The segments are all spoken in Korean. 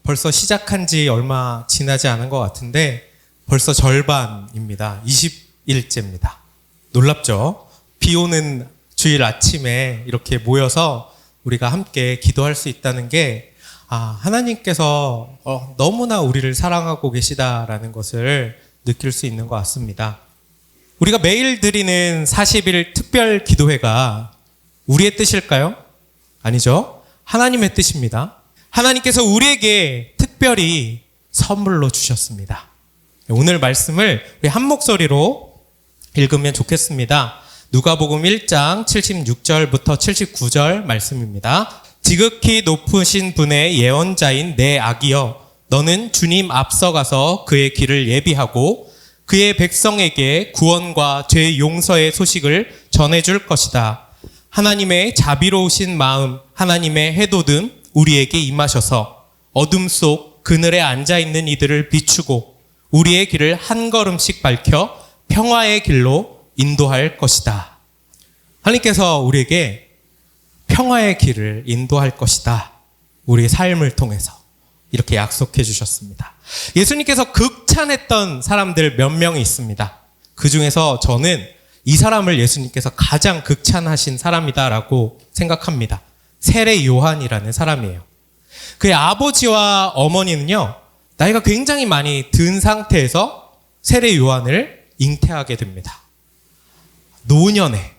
벌써 시작한 지 얼마 지나지 않은 것 같은데 벌써 절반입니다. 20일째입니다. 놀랍죠? 비 오는 주일 아침에 이렇게 모여서 우리가 함께 기도할 수 있다는 게 하나님께서 너무나 우리를 사랑하고 계시다라는 것을 느낄 수 있는 것 같습니다. 우리가 매일 드리는 40일 특별 기도회가 우리의 뜻일까요? 아니죠. 하나님의 뜻입니다. 하나님께서 우리에게 특별히 선물로 주셨습니다. 오늘 말씀을 우리 한 목소리로 읽으면 좋겠습니다. 누가복음 1장 76절부터 79절 말씀입니다. 지극히 높으신 분의 예언자인 내 아기여, 너는 주님 앞서가서 그의 길을 예비하고 그의 백성에게 구원과 죄 용서의 소식을 전해줄 것이다. 하나님의 자비로우신 마음, 하나님의 해돋음 우리에게 임하셔서 어둠 속 그늘에 앉아있는 이들을 비추고 우리의 길을 한 걸음씩 밝혀 평화의 길로 인도할 것이다. 하나님께서 우리에게 평화의 길을 인도할 것이다. 우리의 삶을 통해서 이렇게 약속해 주셨습니다. 예수님께서 극찬했던 사람들 몇 명이 있습니다. 그 중에서 저는 이 사람을 예수님께서 가장 극찬하신 사람이다라고 생각합니다. 세례 요한이라는 사람이에요. 그의 아버지와 어머니는요, 나이가 굉장히 많이 든 상태에서 세례 요한을 잉태하게 됩니다. 노년에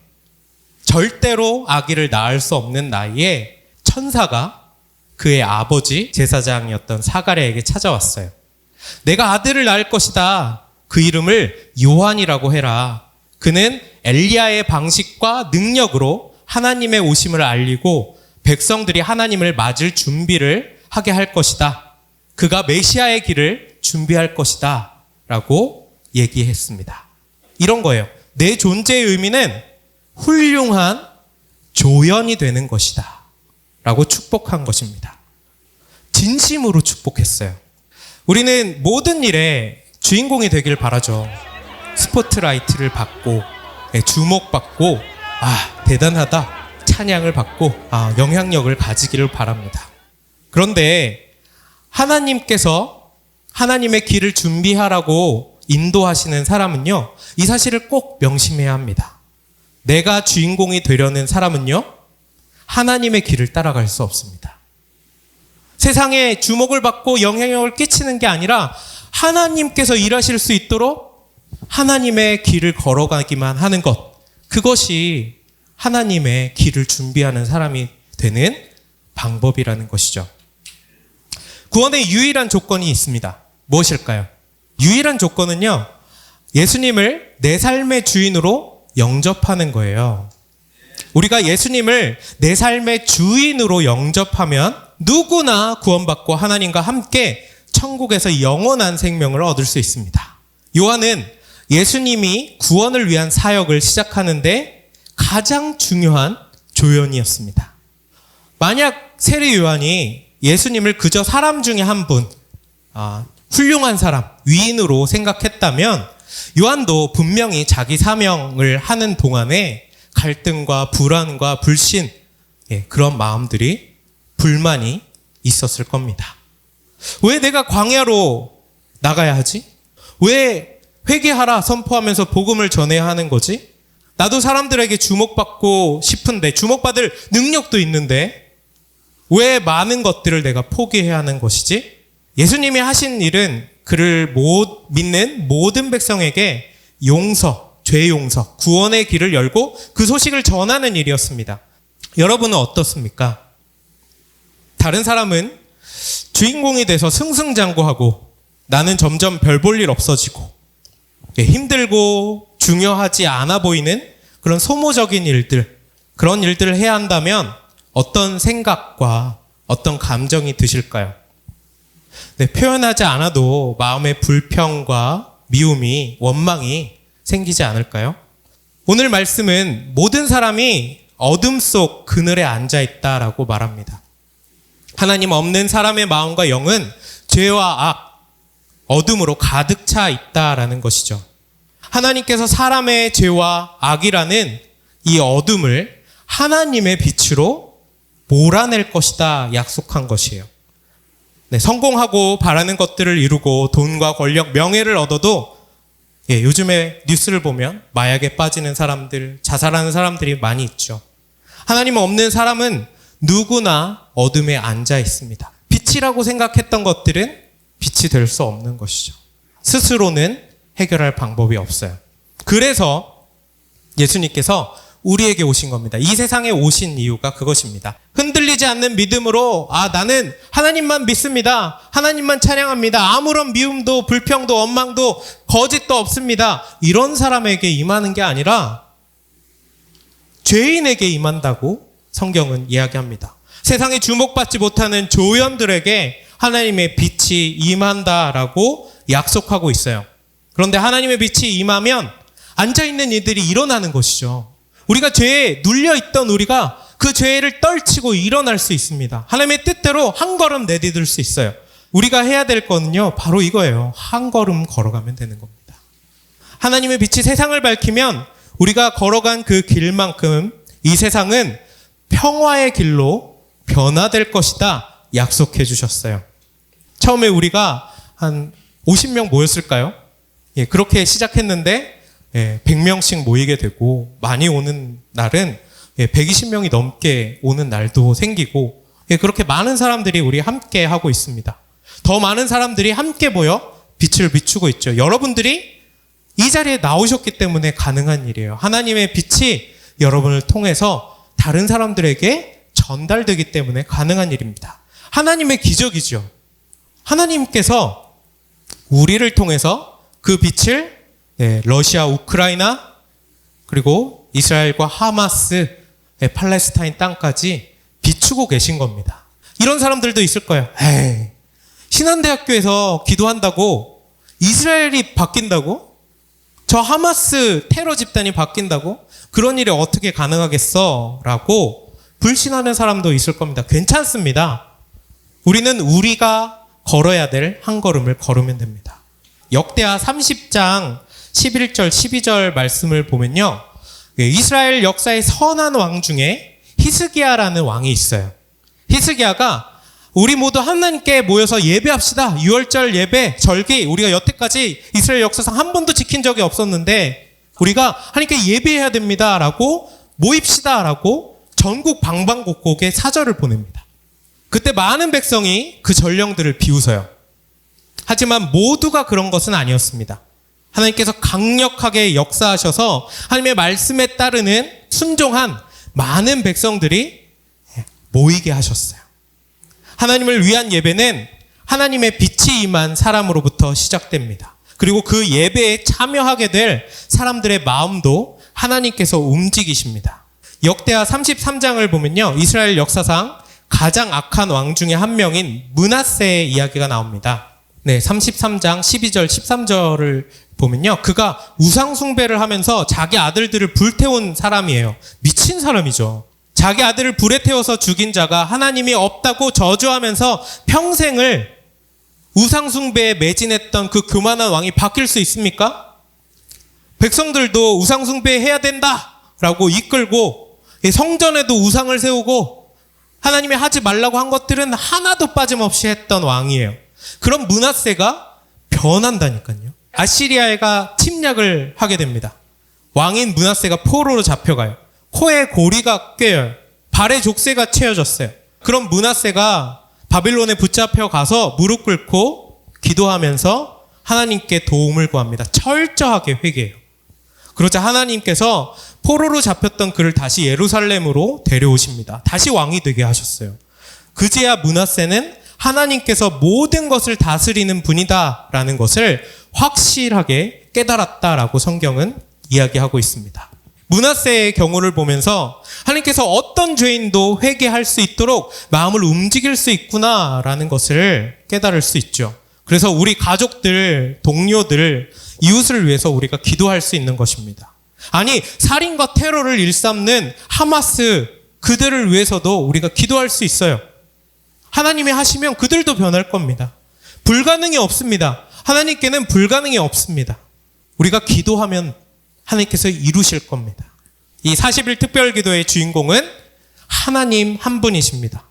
절대로 아기를 낳을 수 없는 나이에 천사가 그의 아버지 제사장이었던 사가랴에게 찾아왔어요. 내가 아들을 낳을 것이다. 그 이름을 요한이라고 해라. 그는 엘리야의 방식과 능력으로 하나님의 오심을 알리고 백성들이 하나님을 맞을 준비를 하게 할 것이다. 그가 메시아의 길을 준비할 것이다. 라고 얘기했습니다. 이런 거예요. 내 존재의 의미는 훌륭한 조연이 되는 것이다. 라고 축복한 것입니다. 진심으로 축복했어요. 우리는 모든 일에 주인공이 되길 바라죠. 스포트라이트를 받고 주목받고 대단하다 찬양을 받고 영향력을 가지기를 바랍니다. 그런데 하나님께서 하나님의 길을 준비하라고 인도하시는 사람은요, 이 사실을 꼭 명심해야 합니다. 내가 주인공이 되려는 사람은요, 하나님의 길을 따라갈 수 없습니다. 세상에 주목을 받고 영향력을 끼치는 게 아니라 하나님께서 일하실 수 있도록 하나님의 길을 걸어가기만 하는 것, 그것이 하나님의 길을 준비하는 사람이 되는 방법이라는 것이죠. 구원의 유일한 조건이 있습니다. 무엇일까요? 유일한 조건은요, 예수님을 내 삶의 주인으로 영접하는 거예요. 우리가 예수님을 내 삶의 주인으로 영접하면 누구나 구원받고 하나님과 함께 천국에서 영원한 생명을 얻을 수 있습니다. 요한은 예수님이 구원을 위한 사역을 시작하는데 가장 중요한 조연이었습니다. 만약 세례 요한이 예수님을 그저 사람 중에 한 분, 훌륭한 사람, 위인으로 생각했다면 요한도 분명히 자기 사명을 하는 동안에 갈등과 불안과 불신, 그런 마음들이, 불만이 있었을 겁니다. 왜 내가 광야로 나가야 하지? 왜 회개하라 선포하면서 복음을 전해야 하는 거지? 나도 사람들에게 주목받고 싶은데, 주목받을 능력도 있는데 왜 많은 것들을 내가 포기해야 하는 것이지? 예수님이 하신 일은 그를 믿는 모든 백성에게 용서, 죄 용서, 구원의 길을 열고 그 소식을 전하는 일이었습니다. 여러분은 어떻습니까? 다른 사람은 주인공이 돼서 승승장구하고 나는 점점 별 볼 일 없어지고 힘들고 중요하지 않아 보이는 그런 소모적인 일들, 그런 일들을 해야 한다면 어떤 생각과 어떤 감정이 드실까요? 표현하지 않아도 마음의 불평과 미움이, 원망이 생기지 않을까요? 오늘 말씀은 모든 사람이 어둠 속 그늘에 앉아있다라고 말합니다. 하나님 없는 사람의 마음과 영은 죄와 악, 어둠으로 가득 차 있다라는 것이죠. 하나님께서 사람의 죄와 악이라는 이 어둠을 하나님의 빛으로 몰아낼 것이다 약속한 것이에요. 성공하고 바라는 것들을 이루고 돈과 권력, 명예를 얻어도 요즘에 뉴스를 보면 마약에 빠지는 사람들, 자살하는 사람들이 많이 있죠. 하나님 없는 사람은 누구나 어둠에 앉아 있습니다. 빛이라고 생각했던 것들은 빛이 될 수 없는 것이죠. 스스로는 해결할 방법이 없어요. 그래서 예수님께서 우리에게 오신 겁니다. 이 세상에 오신 이유가 그것입니다. 흔들리지 않는 믿음으로 나는 하나님만 믿습니다. 하나님만 찬양합니다. 아무런 미움도 불평도 원망도 거짓도 없습니다. 이런 사람에게 임하는 게 아니라 죄인에게 임한다고 성경은 이야기합니다. 세상에 주목받지 못하는 조연들에게 하나님의 빛이 임한다라고 약속하고 있어요. 그런데 하나님의 빛이 임하면 앉아있는 이들이 일어나는 것이죠. 우리가 죄에 눌려있던 우리가 그 죄를 떨치고 일어날 수 있습니다. 하나님의 뜻대로 한 걸음 내디딜 수 있어요. 우리가 해야 될 거는요, 바로 이거예요. 한 걸음 걸어가면 되는 겁니다. 하나님의 빛이 세상을 밝히면 우리가 걸어간 그 길만큼 이 세상은 평화의 길로 변화될 것이다 약속해 주셨어요. 처음에 우리가 한 50명 모였을까요? 그렇게 시작했는데 100명씩 모이게 되고 많이 오는 날은 120명이 넘게 오는 날도 생기고 그렇게 많은 사람들이 우리 함께 하고 있습니다. 더 많은 사람들이 함께 모여 빛을 비추고 있죠. 여러분들이 이 자리에 나오셨기 때문에 가능한 일이에요. 하나님의 빛이 여러분을 통해서 다른 사람들에게 전달되기 때문에 가능한 일입니다. 하나님의 기적이죠. 하나님께서 우리를 통해서 그 빛을 러시아, 우크라이나, 그리고 이스라엘과 하마스, 팔레스타인 땅까지 비추고 계신 겁니다. 이런 사람들도 있을 거예요. 신한대학교에서 기도한다고 이스라엘이 바뀐다고? 저 하마스 테러 집단이 바뀐다고? 그런 일이 어떻게 가능하겠어? 라고 불신하는 사람도 있을 겁니다. 괜찮습니다. 우리는 우리가 걸어야 될 한 걸음을 걸으면 됩니다. 역대하 30장 11절 12절 말씀을 보면요, 이스라엘 역사의 선한 왕 중에 히스기야라는 왕이 있어요. 히스기야가 우리 모두 하나님께 모여서 예배합시다. 6월절 예배, 절기, 우리가 여태까지 이스라엘 역사상 한 번도 지킨 적이 없었는데 우리가 하나님께 예배해야 됩니다 라고 모입시다 라고 전국 방방곡곡에 사절을 보냅니다. 그때 많은 백성이 그 전령들을 비웃어요. 하지만 모두가 그런 것은 아니었습니다. 하나님께서 강력하게 역사하셔서 하나님의 말씀에 따르는 순종한 많은 백성들이 모이게 하셨어요. 하나님을 위한 예배는 하나님의 빛이 임한 사람으로부터 시작됩니다. 그리고 그 예배에 참여하게 될 사람들의 마음도 하나님께서 움직이십니다. 역대하 33장을 보면요, 이스라엘 역사상 가장 악한 왕 중에 한 명인 므낫세의 이야기가 나옵니다. 33장 12절 13절을 보면요, 그가 우상 숭배를 하면서 자기 아들들을 불태운 사람이에요. 미친 사람이죠. 자기 아들을 불에 태워서 죽인 자가 하나님이 없다고 저주하면서 평생을 우상 숭배에 매진했던 그 교만한 왕이 바뀔 수 있습니까? 백성들도 우상 숭배해야 된다라고 이끌고 성전에도 우상을 세우고 하나님이 하지 말라고 한 것들은 하나도 빠짐없이 했던 왕이에요. 그럼 므낫세가 변한다니까요. 아시리아가 침략을 하게 됩니다. 왕인 므낫세가 포로로 잡혀가요. 코에 고리가 꿰어요. 발에 족쇄가 채워졌어요. 그럼 므낫세가 바빌론에 붙잡혀 가서 무릎 꿇고 기도하면서 하나님께 도움을 구합니다. 철저하게 회개해요. 그러자 하나님께서 포로로 잡혔던 그를 다시 예루살렘으로 데려오십니다. 다시 왕이 되게 하셨어요. 그제야 므낫세는 하나님께서 모든 것을 다스리는 분이다라는 것을 확실하게 깨달았다라고 성경은 이야기하고 있습니다. 므낫세의 경우를 보면서 하나님께서 어떤 죄인도 회개할 수 있도록 마음을 움직일 수 있구나라는 것을 깨달을 수 있죠. 그래서 우리 가족들, 동료들, 이웃을 위해서 우리가 기도할 수 있는 것입니다. 아니, 살인과 테러를 일삼는 하마스, 그들을 위해서도 우리가 기도할 수 있어요. 하나님이 하시면 그들도 변할 겁니다. 불가능이 없습니다. 하나님께는 불가능이 없습니다. 우리가 기도하면 하나님께서 이루실 겁니다. 이 40일 특별기도의 주인공은 하나님 한 분이십니다.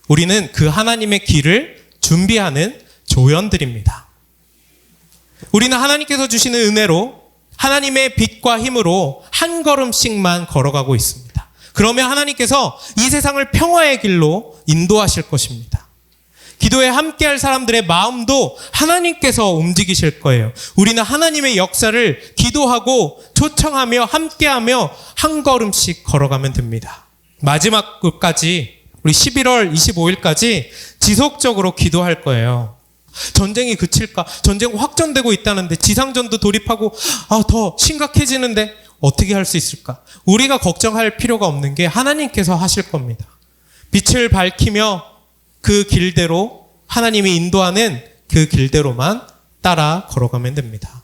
우리는 그 하나님의 길을 준비하는 조연들입니다. 우리는 하나님께서 주시는 은혜로 하나님의 빛과 힘으로 한 걸음씩만 걸어가고 있습니다. 그러면 하나님께서 이 세상을 평화의 길로 인도하실 것입니다. 기도에 함께할 사람들의 마음도 하나님께서 움직이실 거예요. 우리는 하나님의 역사를 기도하고 초청하며 함께하며 한 걸음씩 걸어가면 됩니다. 마지막 끝까지 우리 11월 25일까지 지속적으로 기도할 거예요. 전쟁이 그칠까? 전쟁 확전되고 있다는데 지상전도 돌입하고 더 심각해지는데 어떻게 할 수 있을까? 우리가 걱정할 필요가 없는 게 하나님께서 하실 겁니다. 빛을 밝히며 그 길대로 하나님이 인도하는 그 길대로만 따라 걸어가면 됩니다.